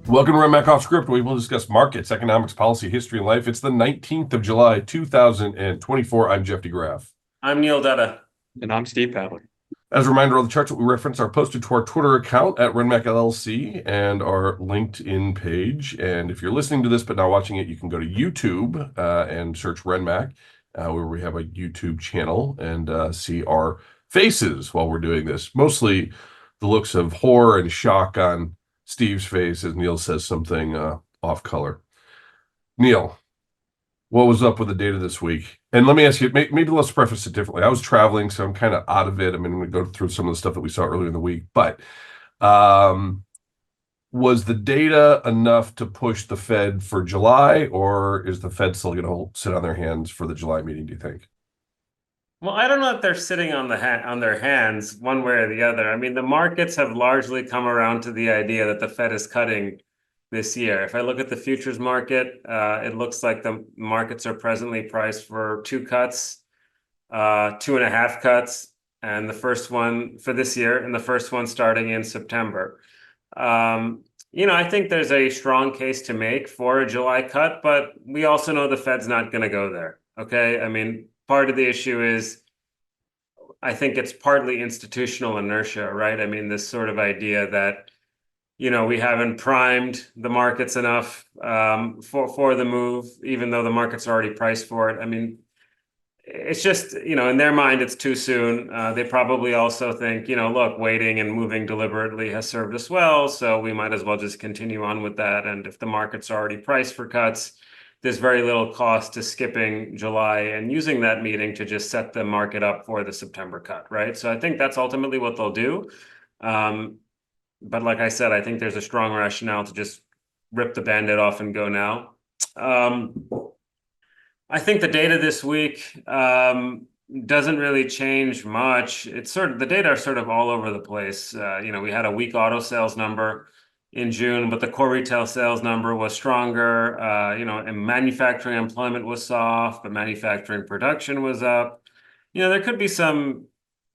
Welcome to RenMac Off Script. We will discuss markets, economics, policy, history, and life. It's the 19th of July, 2024. I'm Jeff DeGraff. I'm Neil Dutta. And I'm Steve Pavlik. As a reminder, all the charts that we reference are posted to our Twitter account at RenMac LLC and our LinkedIn page. And if you're listening to this but not watching it, you can go to YouTube and search RenMac, where we have a YouTube channel, and see our faces while we're doing this. Mostly the looks of horror and shock on Steve's face as Neil says something off color. Neil, what was up with the data this week? And let me ask you, maybe let's preface it differently. I was traveling, so I'm kind of out of it. I mean, I'm going to go through some of the stuff that we saw earlier in the week, but was the data enough to push the Fed for July, or is the Fed still going to sit on their hands for the July meeting, do you think? Well, I don't know if they're sitting on their hands one way or the other. I mean, the markets have largely come around to the idea that the Fed is cutting this year. If I look at the futures market, it looks like the markets are presently priced for 2 cuts, 2.5 cuts, and the first one for this year, and the first one starting in September. I think there's a strong case to make for a July cut, but we also know the Fed's not going to go there. Okay, I mean, part of the issue is, I think it's partly institutional inertia, right? I mean, this sort of idea that, we haven't primed the markets enough for the move, even though the market's already priced for it. I mean, it's just, in their mind, it's too soon. They probably also think, look, waiting and moving deliberately has served us well, so we might as well just continue on with that. And if the market's already priced for cuts, there's very little cost to skipping July and using that meeting to just set the market up for the September cut, right? So I think that's ultimately what they'll do. But like I said, I think there's a strong rationale to just rip the Band-Aid off and go now. I think the data this week doesn't really change much. It's the data are sort of all over the place. We had a weak auto sales number in June, but the core retail sales number was stronger. And manufacturing employment was soft, but manufacturing production was up. There could be some,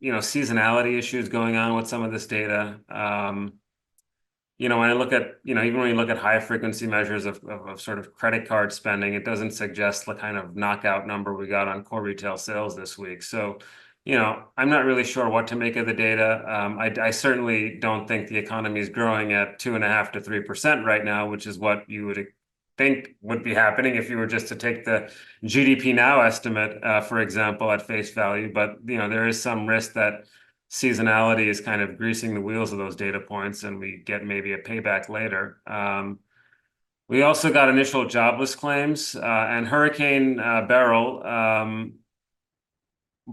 seasonality issues going on with some of this data. When I look at, even when you look at high frequency measures of sort of credit card spending, it doesn't suggest the kind of knockout number we got on core retail sales this week. So, I'm not really sure what to make of the data. I certainly don't think the economy is growing at 2.5 to 3% right now, which is what you would think would be happening if you were just to take the GDP now estimate, for example, at face value. But, there is some risk that seasonality is kind of greasing the wheels of those data points, and we get maybe a payback later. We also got initial jobless claims, and Hurricane Beryl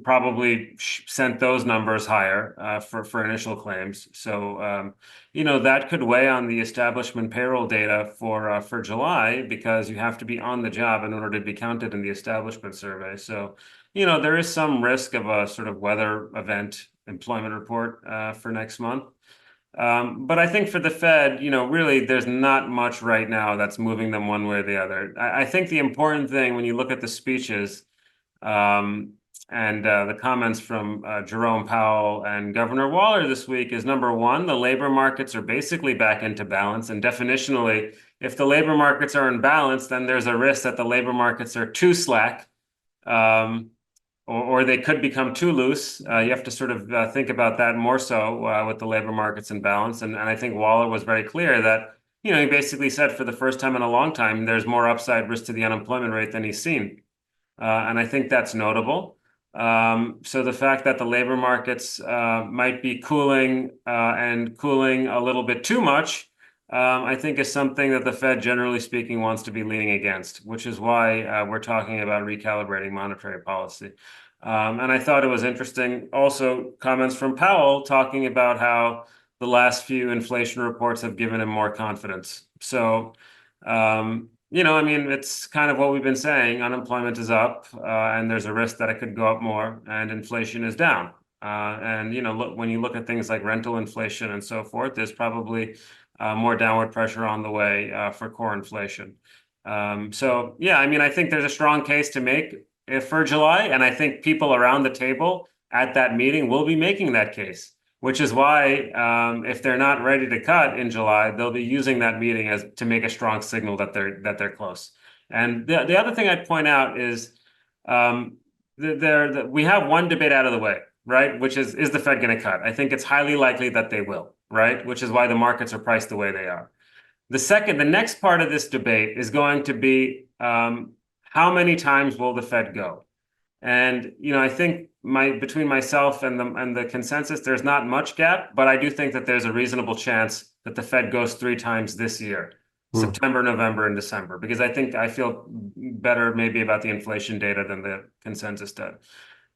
probably sent those numbers higher for initial claims. So, that could weigh on the establishment payroll data for July, because you have to be on the job in order to be counted in the establishment survey. So, there is some risk of a sort of weather event employment report for next month. But I think for the Fed, really there's not much right now that's moving them one way or the other. I think the important thing when you look at the speeches and the comments from Jerome Powell and Governor Waller this week is, number one, the labor markets are basically back into balance. And definitionally, if the labor markets are in balance, then there's a risk that the labor markets are too slack, or they could become too loose. You have to sort of think about that more so with the labor markets in balance. And I think Waller was very clear that, he basically said for the first time in a long time, there's more upside risk to the unemployment rate than he's seen. And I think that's notable. So the fact that the labor markets might be cooling and cooling a little bit too much, I think is something that the Fed, generally speaking, wants to be leaning against, which is why we're talking about recalibrating monetary policy. And I thought it was interesting also comments from Powell talking about how the last few inflation reports have given him more confidence. So, I mean, it's kind of what we've been saying. Unemployment is up, and there's a risk that it could go up more, and inflation is down. And, when you look at things like rental inflation and so forth, there's probably more downward pressure on the way for core inflation. So, yeah, I mean, I think there's a strong case to make for July, and I think people around the table at that meeting will be making that case. which is why if they're not ready to cut in July, they'll be using that meeting as to make a strong signal that they're close. And the other thing I'd point out is we have one debate out of the way, right? Which is the Fed going to cut? I think it's highly likely that they will, right? Which is why the markets are priced the way they are. The next part of this debate is going to be how many times will the Fed go? And I think between myself and the consensus, there's not much gap, but I do think that there's a reasonable chance that the Fed goes 3 times this year, September, November, and December, because I feel better maybe about the inflation data than the consensus did.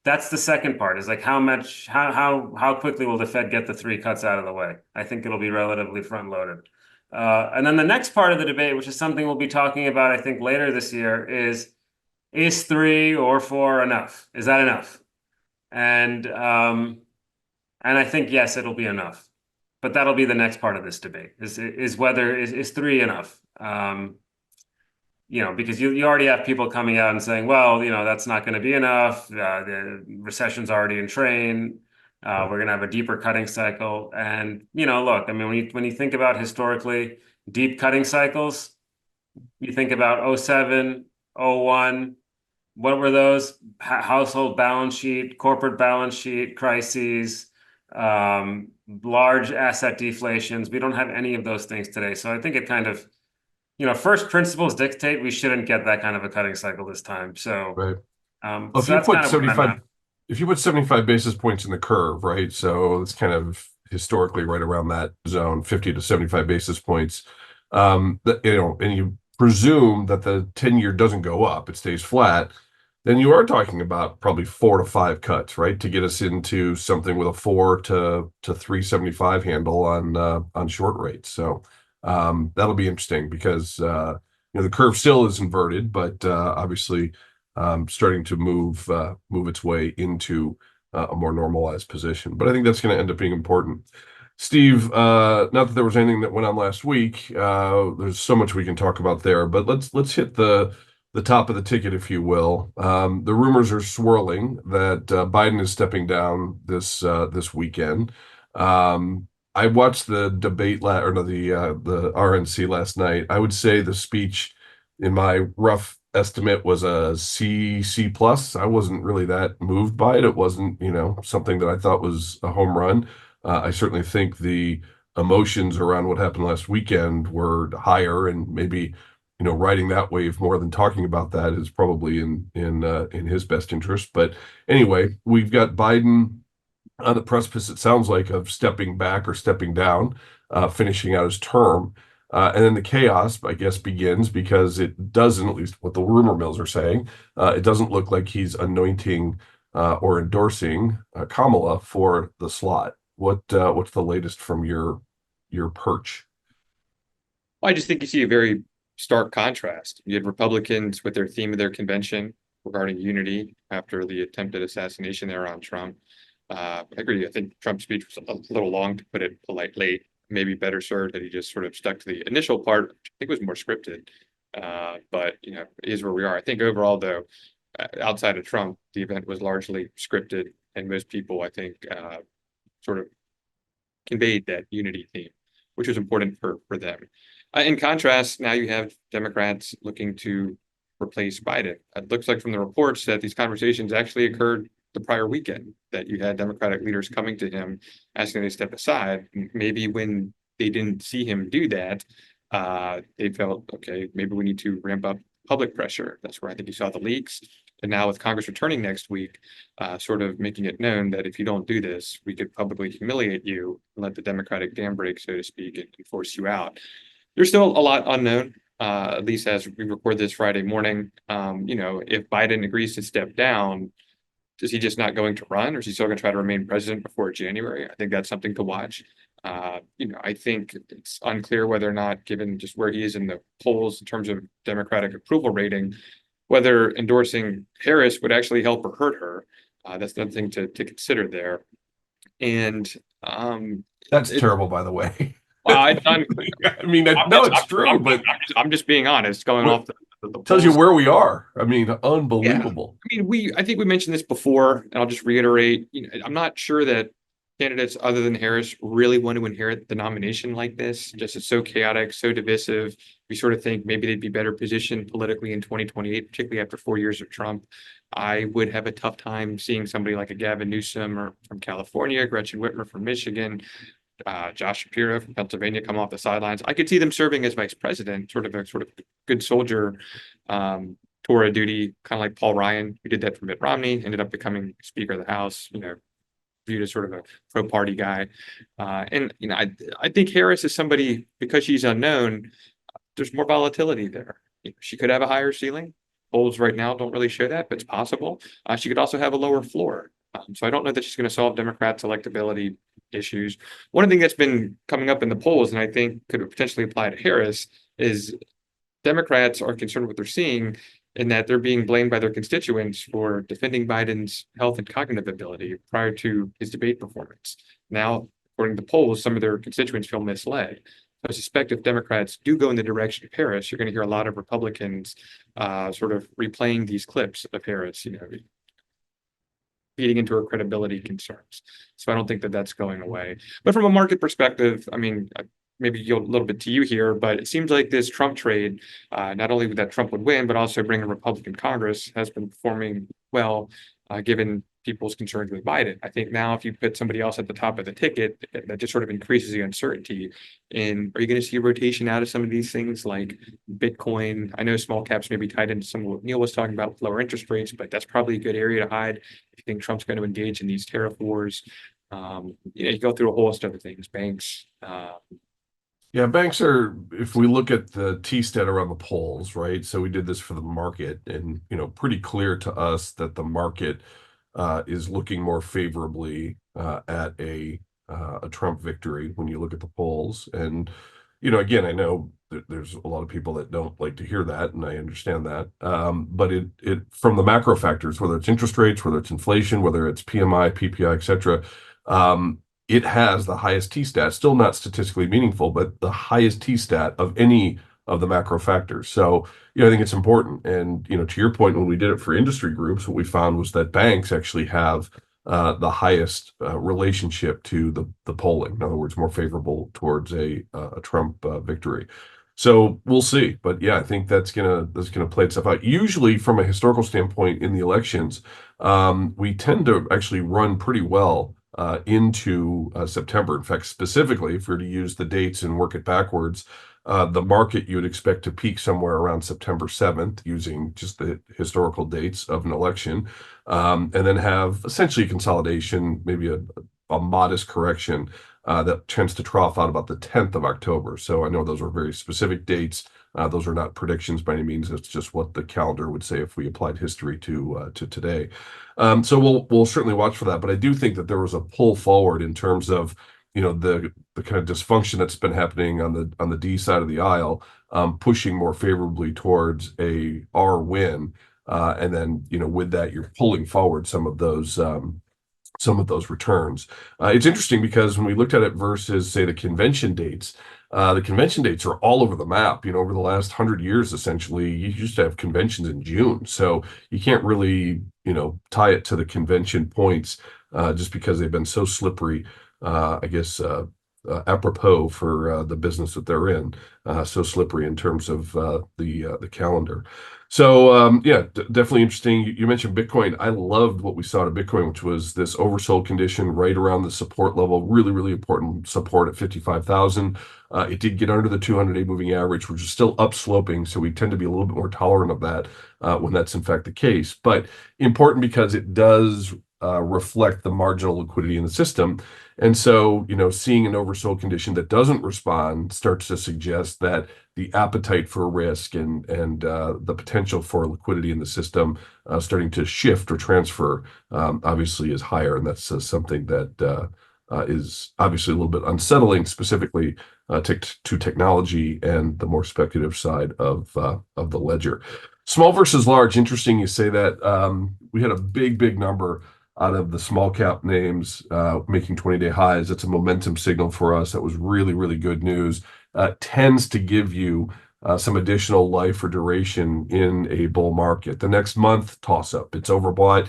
That's the second part, is like how quickly will the Fed get the 3 cuts out of the way? I think it'll be relatively front loaded. And then the next part of the debate, which is something we'll be talking about, I think, later this year, is 3 or 4 enough? Is that enough? And I think, yes, it'll be enough. But that'll be the next part of this debate, is whether is 3 enough? Because you already have people coming out and saying, well, that's not going to be enough. The recession's already in train. We're going to have a deeper cutting cycle. And, look, I mean, when you think about historically deep cutting cycles, you think about 07, 01, what were those? Household balance sheet, corporate balance sheet crises, large asset deflations. We don't have any of those things today. So I think it kind of, first principles dictate we shouldn't get that kind of a cutting cycle this time. So, Right. Well, so that's kind of where I'm at. if you put 75 basis points in the curve, right? So it's kind of historically right around that zone, 50 to 75 basis points. And you presume that the 10-year doesn't go up, it stays flat, then you are talking about probably 4 to 5 cuts, right? To get us into something with a 4 to 375 handle on short rates. So that'll be interesting because the curve still is inverted, but obviously starting to move its way into a more normalized position. But I think that's going to end up being important. Steve, not that there was anything that went on last week. There's so much we can talk about there, but let's hit the top of the ticket, if you will. The rumors are swirling that Biden is stepping down this weekend. I watched the debate the RNC last night. I would say the speech, in my rough estimate, was a C plus. I wasn't really that moved by it. It wasn't something that I thought was a home run. I certainly think the emotions around what happened last weekend were higher, and maybe riding that wave more than talking about that is probably in his best interest. But anyway, we've got Biden on the precipice, it sounds like, of stepping back or stepping down, finishing out his term. And then the chaos, I guess, begins because it doesn't, at least what the rumor mills are saying, it doesn't look like he's anointing or endorsing Kamala for the slot. What's the latest from your perch? Well, I just think you see a very stark contrast. You had Republicans with their theme of their convention regarding unity after the attempted assassination there on Trump. I agree. I think Trump's speech was a little long, to put it politely. Maybe better served that he just sort of stuck to the initial part, which I think was more scripted. But is where we are. I think overall, though, outside of Trump, the event was largely scripted, and most people, I think, sort of conveyed that unity theme, which was important for them. In contrast, now you have Democrats looking to replace Biden. It looks like from the reports that these conversations actually occurred the prior weekend, that you had Democratic leaders coming to him asking him to step aside. Maybe when they didn't see him do that, they felt, okay, maybe we need to ramp up public pressure. That's where I think you saw the leaks. And now with Congress returning next week, sort of making it known that if you don't do this, we could publicly humiliate you and let the Democratic dam break, so to speak, and force you out. There's still a lot unknown, at least as we record this Friday morning. If Biden agrees to step down, is he just not going to run, or is he still going to try to remain president before January? I think that's something to watch. I think it's unclear whether or not, given just where he is in the polls in terms of Democratic approval rating, whether endorsing Harris would actually help or hurt her. That's another thing to consider there. And that's terrible, by the way. It's unclear. I mean, it's true, but I'm just being honest, going off the tells you where we are. I mean, unbelievable. Yeah. I mean, I think we mentioned this before, and I'll just reiterate. I'm not sure that candidates other than Harris really want to inherit the nomination like this. Just it's so chaotic, so divisive. We sort of think maybe they'd be better positioned politically in 2028, particularly after 4 years of Trump. I would have a tough time seeing somebody like a Gavin Newsom or from California, Gretchen Whitmer from Michigan, Josh Shapiro from Pennsylvania come off the sidelines. I could see them serving as vice president, sort of a good soldier, tour of duty, kind of like Paul Ryan, who did that for Mitt Romney, ended up becoming Speaker of the House, viewed as sort of a pro-party guy. And I think Harris is somebody, because she's unknown, there's more volatility there. She could have a higher ceiling. Polls right now don't really show that, but it's possible. She could also have a lower floor. So I don't know that she's going to solve Democrats' electability issues. One thing that's been coming up in the polls, and I think could potentially apply to Harris, is Democrats are concerned with what they're seeing in that they're being blamed by their constituents for defending Biden's health and cognitive ability prior to his debate performance. Now, according to polls, some of their constituents feel misled. I suspect if Democrats do go in the direction of Harris, you're going to hear a lot of Republicans sort of replaying these clips of Harris, feeding into her credibility concerns. So I don't think that that's going away. But from a market perspective, I mean, maybe yield a little bit to you here, but it seems like this Trump trade, not only that Trump would win, but also bring a Republican Congress, has been performing well, given people's concerns with Biden. I think now if you put somebody else at the top of the ticket, that just sort of increases the uncertainty. And are you going to see a rotation out of some of these things like Bitcoin? I know small caps may be tied into some of what Neil was talking about with lower interest rates, but that's probably a good area to hide if you think Trump's going to engage in these tariff wars. You go through a whole host of other things, banks. Yeah, banks are, if we look at the T-stat around the polls, right? So we did this for the market, and pretty clear to us that the market is looking more favorably at a Trump victory when you look at the polls. And again, I know that there's a lot of people that don't like to hear that, and I understand that. But it from the macro factors, whether it's interest rates, whether it's inflation, whether it's PMI, PPI, etc., it has the highest T-stat, still not statistically meaningful, but the highest T-stat of any of the macro factors. So, I think it's important. And, to your point, when we did it for industry groups, what we found was that banks actually have the highest relationship to the polling. In other words, more favorable towards a Trump victory. So we'll see. But yeah, I think that's gonna play itself out. Usually, from a historical standpoint in the elections, we tend to actually run pretty well into September. In fact, specifically, if we were to use the dates and work it backwards, the market you would expect to peak somewhere around September 7th using just the historical dates of an election, and then have essentially a consolidation, maybe a modest correction that tends to trough out about the 10th of October. So I know those are very specific dates. Those are not predictions by any means. It's just what the calendar would say if we applied history to today. So we'll certainly watch for that. But I do think that there was a pull forward in terms of the kind of dysfunction that's been happening on the D side of the aisle, pushing more favorably towards a R win, and then with that you're pulling forward some of those returns. It's interesting because when we looked at it versus, say, the convention dates are all over the map. Over the last 100 years, essentially, you used to have conventions in June. So you can't really, tie it to the convention points just because they've been so slippery, I guess, apropos for the business that they're in, so slippery in terms of the calendar. So yeah, definitely interesting. You mentioned Bitcoin. I loved what we saw to Bitcoin, which was this oversold condition right around the support level, really, really important support at 55,000. It did get under the 200-day moving average, which is still upsloping. So we tend to be a little bit more tolerant of that when that's in fact the case. But important because it does reflect the marginal liquidity in the system. And so, seeing an oversold condition that doesn't respond starts to suggest that the appetite for risk and the potential for liquidity in the system starting to shift or transfer obviously is higher. And that's something that is obviously a little bit unsettling, specifically to technology and the more speculative side of the ledger. Small versus large, interesting you say that. We had a big number out of the small cap names making 20-day highs. That's a momentum signal for us. That was really, really good news. Tends to give you some additional life or duration in a bull market. The next month, toss up. It's overbought.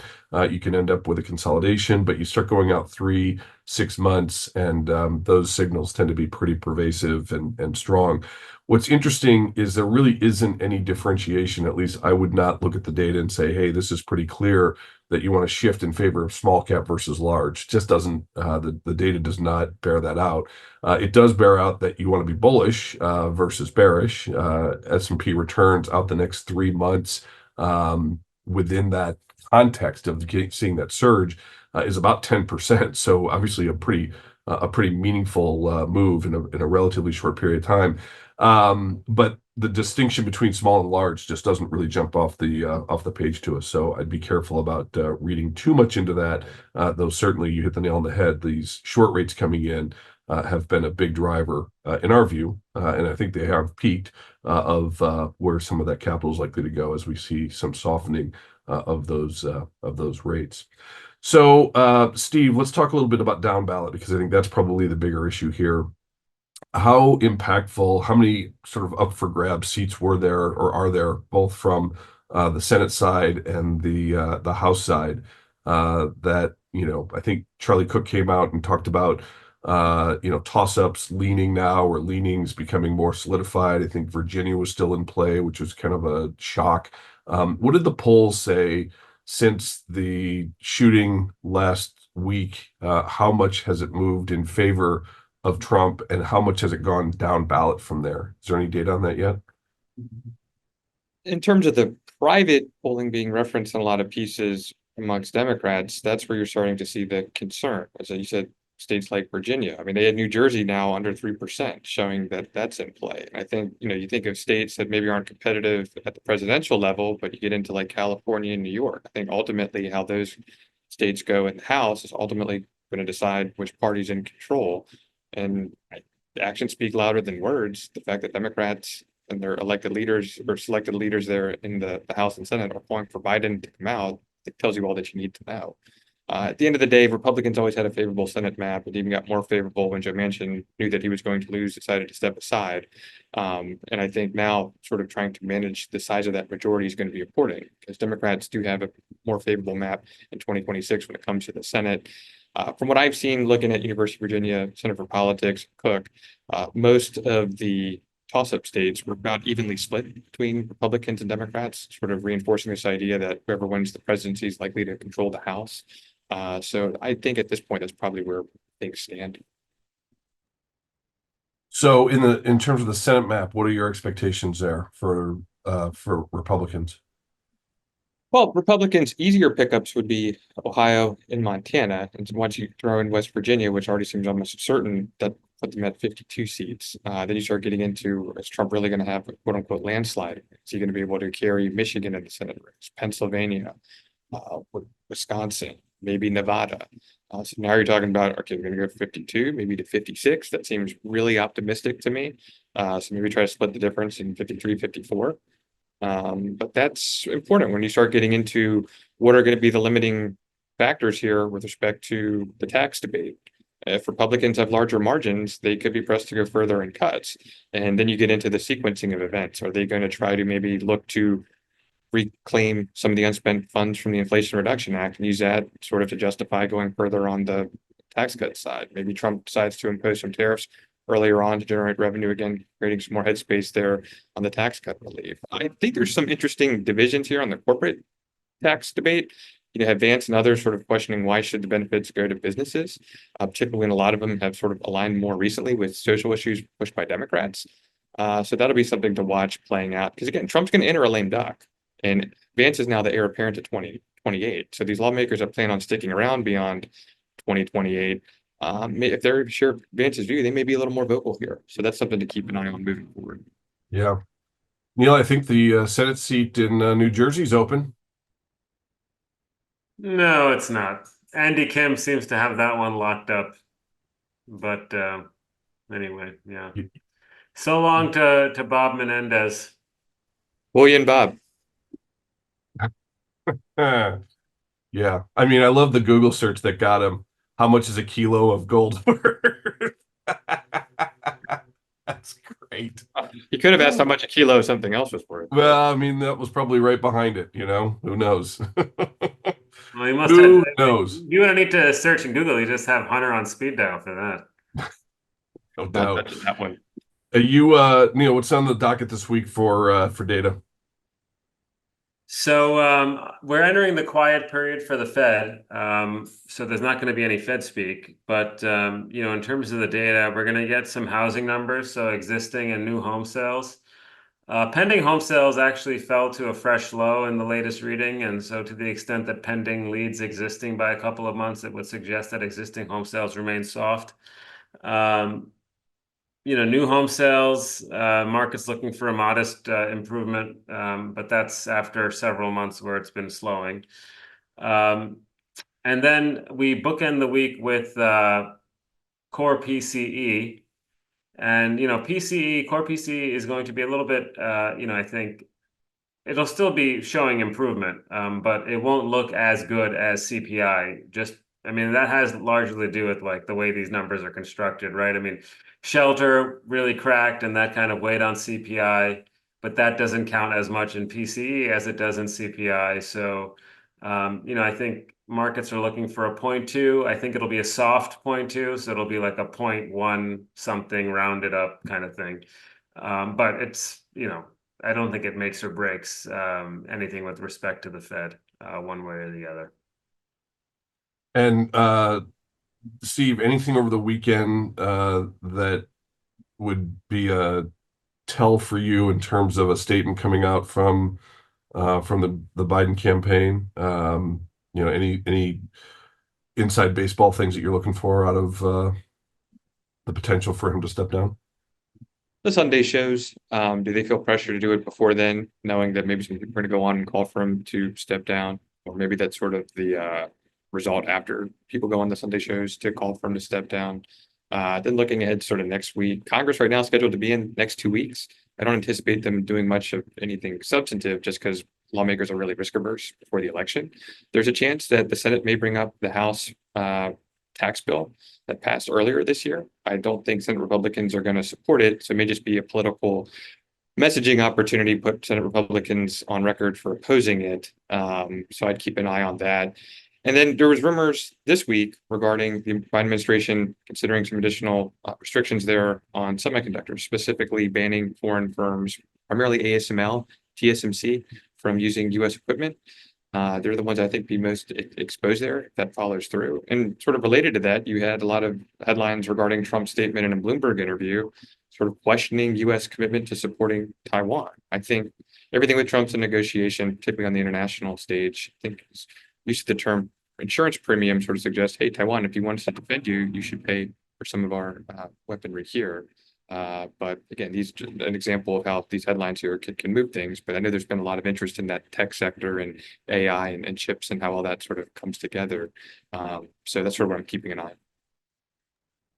You can end up with a consolidation, but you start going out 3, 6 months, and those signals tend to be pretty pervasive and strong. What's interesting is there really isn't any differentiation. At least I would not look at the data and say, hey, this is pretty clear that you want to shift in favor of small cap versus large. Just doesn't, the data does not bear that out. It does bear out that you want to be bullish versus bearish. S&P returns out the next 3 months within that context of seeing that surge is about 10%. So obviously a pretty meaningful move in a relatively short period of time. But the distinction between small and large just doesn't really jump off the page to us. So I'd be careful about reading too much into that. Though certainly you hit the nail on the head. These short rates coming in have been a big driver in our view, and I think they have peaked of where some of that capital is likely to go as we see some softening of those rates. So, Steve, let's talk a little bit about down ballot because I think that's probably the bigger issue here. How impactful, how many sort of up for grab seats were there or are there both from the Senate side and the House side that, I think Charlie Cook came out and talked about, toss-ups leaning now or leanings becoming more solidified. I think Virginia was still in play, which was kind of a shock. What did the polls say since the shooting last week? How much has it moved in favor of Trump, and how much has it gone down ballot from there? Is there any data on that yet? In terms of the private polling being referenced in a lot of pieces amongst Democrats, that's where you're starting to see the concern. As you said, states like Virginia. I mean, they had New Jersey now under 3%, showing that that's in play. And I think, you think of states that maybe aren't competitive at the presidential level, but you get into like California and New York. I think ultimately how those states go in the House is ultimately going to decide which party's in control. And actions speak louder than words. The fact that Democrats and their elected leaders or selected leaders there in the House and Senate are calling for Biden to come out, it tells you all that you need to know. At the end of the day, Republicans always had a favorable Senate map. It even got more favorable when Joe Manchin knew that he was going to lose, decided to step aside. And I think now sort of trying to manage the size of that majority is going to be important because Democrats do have a more favorable map in 2026 when it comes to the Senate. From what I've seen looking at University of Virginia, Center for Politics, Cook, most of the toss-up states were about evenly split between Republicans and Democrats, sort of reinforcing this idea that whoever wins the presidency is likely to control the House. So I think at this point, that's probably where things stand. So in terms of the Senate map, what are your expectations there for Republicans? Well, Republicans' easier pickups would be Ohio and Montana. And once you throw in West Virginia, which already seems almost certain, that put them at 52 seats. Then you start getting into, is Trump really going to have a quote unquote landslide? Is he going to be able to carry Michigan in the Senate race, Pennsylvania, Wisconsin, maybe Nevada? So now you're talking about, okay, we're going to go 52, maybe to 56. That seems really optimistic to me. So maybe try to split the difference in 53, 54. But that's important when you start getting into what are going to be the limiting factors here with respect to the tax debate. If Republicans have larger margins, they could be pressed to go further in cuts. And then you get into the sequencing of events. Are they going to try to maybe look to reclaim some of the unspent funds from the Inflation Reduction Act and use that sort of to justify going further on the tax cut side? Maybe Trump decides to impose some tariffs earlier on to generate revenue again, creating some more headspace there on the tax cut relief. I think there's some interesting divisions here on the corporate tax debate. You have Vance and others sort of questioning why should the benefits go to businesses, particularly when a lot of them have sort of aligned more recently with social issues pushed by Democrats. So that'll be something to watch playing out. Because again, Trump's going to enter a lame duck. And Vance is now the heir apparent to 2028. So these lawmakers that plan on sticking around beyond 2028, if they're sure Vance's view, they may be a little more vocal here. So that's something to keep an eye on moving forward. Yeah. Neil, I think the Senate seat in New Jersey is open. No, it's not. Andy Kim seems to have that one locked up. But anyway, yeah. So long to Bob Menendez. William Bob. Yeah. I mean, I love the Google search that got him. How much is a kilo of gold worth? That's great. Right. You could have asked how much a kilo of something else was worth. Well, I mean, that was probably right behind it, Who knows? Well, you must Who have. knows? You don't need to search in Google. You just have Hunter on speed dial for that. No Not doubt. touching that one. Neil, what's on the docket this week for data? So we're entering the quiet period for the Fed. So there's not going to be any Fed speak. But in terms of the data, we're going to get some housing numbers, so existing and new home sales. Pending home sales actually fell to a fresh low in the latest reading, and so to the extent that pending leads existing by a couple of months, it would suggest that existing home sales remain soft. New home sales, market's looking for a modest improvement, but that's after several months where it's been slowing. And then we bookend the week with core PCE. And, core PCE is going to be a little bit, I think it'll still be showing improvement, but it won't look as good as CPI. That has largely to do with like the way these numbers are constructed, right? I mean, shelter really cracked and that kind of weighed on CPI, but that doesn't count as much in PCE as it does in CPI. So, I think markets are looking for a 0.2. I think it'll be a soft 0.2, so it'll be like a 0.1 something rounded up kind of thing. But it's, I don't think it makes or breaks anything with respect to the Fed one way or the other. And Steve, anything over the weekend that would be a tell for you in terms of a statement coming out from the Biden campaign? Any inside baseball things that you're looking for out of the potential for him to step down? The Sunday shows, do they feel pressure to do it before then, knowing that maybe some people are going to go on and call for him to step down? Or maybe that's sort of the result after people go on the Sunday shows to call for him to step down. Then looking ahead sort of next week, Congress right now is scheduled to be in next 2 weeks. I don't anticipate them doing much of anything substantive just because lawmakers are really risk averse before the election. There's a chance that the Senate may bring up the House tax bill that passed earlier this year. I don't think Senate Republicans are going to support it, so it may just be a political messaging opportunity, put Senate Republicans on record for opposing it. So I'd keep an eye on that. And then there was rumors this week regarding the Biden administration considering some additional restrictions there on semiconductors, specifically banning foreign firms, primarily ASML, TSMC, from using U.S. equipment. They're the ones I think be most exposed there if that follows through. And sort of related to that, you had a lot of headlines regarding Trump's statement in a Bloomberg interview, sort of questioning U.S. commitment to supporting Taiwan. I think everything with Trump's in negotiation, particularly on the international stage, I think use of the term insurance premium sort of suggests, hey, Taiwan, if you want us to defend you, you should pay for some of our weaponry here. But again, these an example of how these headlines here can move things. But I know there's been a lot of interest in that tech sector and AI and chips and how all that sort of comes together. So that's sort of what I'm keeping an eye on.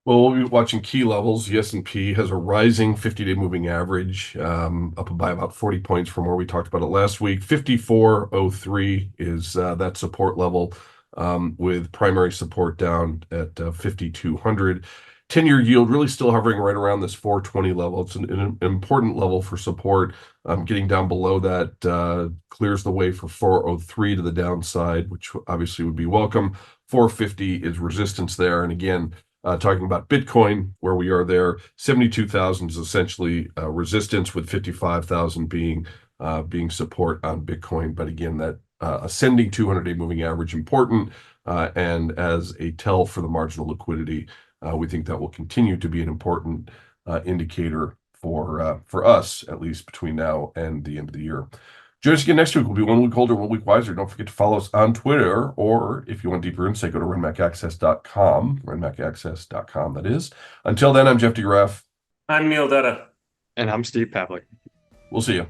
Well, we'll be watching key levels. The S&P has a rising 50-day moving average, up by about 40 points from where we talked about it last week. 54.03 is that support level, with primary support down at 5,200. 10-year yield really still hovering right around this 420 level. It's an important level for support. Getting down below that clears the way for 403 to the downside, which obviously would be welcome. 450 is resistance there. And again, talking about Bitcoin, where we are there, 72,000 is essentially resistance, with 55,000 being support on Bitcoin. But again, that ascending 200-day moving average important, and as a tell for the marginal liquidity, we think that will continue to be an important indicator for us, at least between now and the end of the year. Join us again next week. We'll be 1 week older, 1 week wiser. Don't forget to follow us on Twitter, or if you want deeper insight, go to RenMacAccess.com, RenMacAccess.com, that is. Until then, I'm Jeff DeGraff. I'm Neil Dutta. And I'm Steve Pavlik. We'll see you.